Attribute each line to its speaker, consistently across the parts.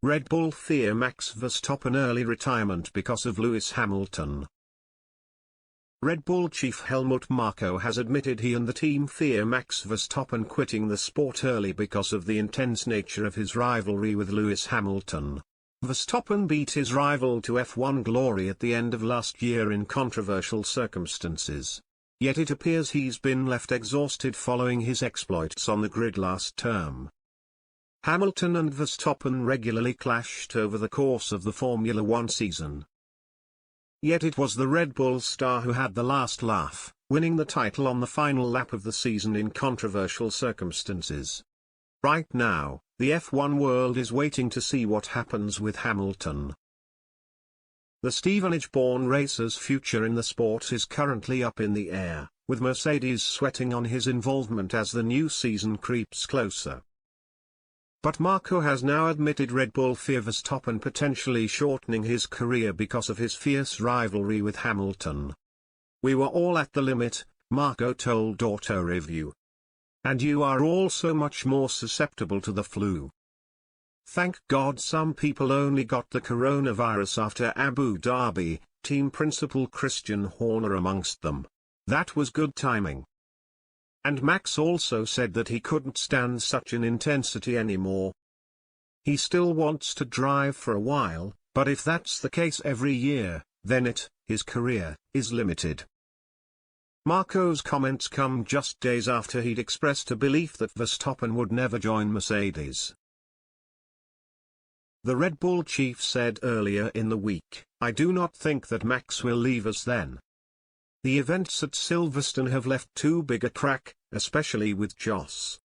Speaker 1: Red Bull fear Max Verstappen early retirement because of Lewis Hamilton. Red Bull chief Helmut Marko has admitted he and the team fear Max Verstappen quitting the sport early because of the intense nature of his rivalry with Lewis Hamilton. Verstappen beat his rival to F1 glory at the end of last year in controversial circumstances. Yet it appears he's been left exhausted following his exploits on the grid last term. Hamilton and Verstappen regularly clashed over the course of the Formula One season. Yet it was the Red Bull star who had the last laugh, winning the title on the final lap of the season in controversial circumstances. Right now, the F1 world is waiting to see what happens with Hamilton. The Stevenage-born racer's future in the sport is currently up in the air, with Mercedes sweating on his involvement as the new season creeps closer. But Marko has now admitted Red Bull fear Verstappen potentially shortening his career because of his fierce rivalry with Hamilton. "We were all at the limit," Marko told Auto Review. "And you are all so much more susceptible to the flu. Thank God some people only got the coronavirus after Abu Dhabi, team principal Christian Horner amongst them. That was good timing." And Max also said that he couldn't stand such an intensity anymore. He still wants to drive for a while, but if that's the case every year, then his career, is limited. Marko's comments come just days after he'd expressed a belief that Verstappen would never join Mercedes. The Red Bull chief said earlier in the week, "I do not think that Max will leave us then. The events at Silverstone have left too big a crack, especially with Joss.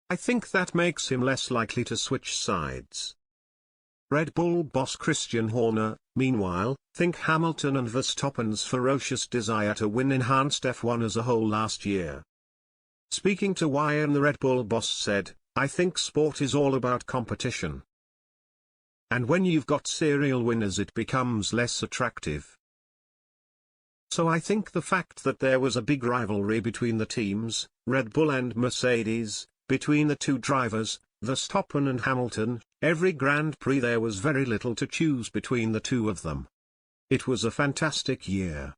Speaker 1: I think that makes him less likely to switch sides." Red Bull boss Christian Horner, meanwhile, think Hamilton and Verstappen's ferocious desire to win enhanced F1 as a whole last year. Speaking to Wire, the Red Bull boss said, "I think sport is all about competition. And when you've got serial winners it becomes less attractive. So I think the fact that there was a big rivalry between the teams, Red Bull and Mercedes, between the two drivers, Verstappen and Hamilton, every Grand Prix there was very little to choose between the two of them. It was a fantastic year.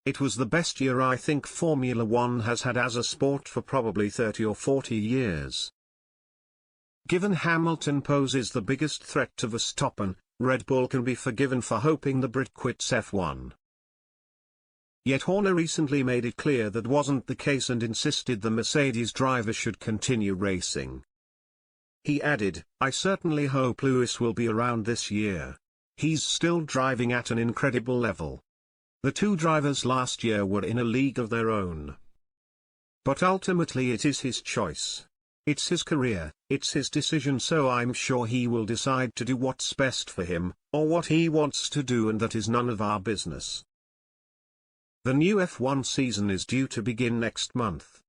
Speaker 1: It was the best year I think Formula One has had as a sport for probably 30 or 40 years. Given Hamilton poses the biggest threat to Verstappen, Red Bull can be forgiven for hoping the Brit quits F1. Yet Horner recently made it clear that wasn't the case and insisted the Mercedes driver should continue racing. He added, "I certainly hope Lewis will be around this year. He's still driving at an incredible level. The two drivers last year were in a league of their own. But ultimately it is his choice. It's his career, it's his decision, so I'm sure he will decide to do what's best for him, or what he wants to do, and that is none of our business." The new F1 season is due to begin next month.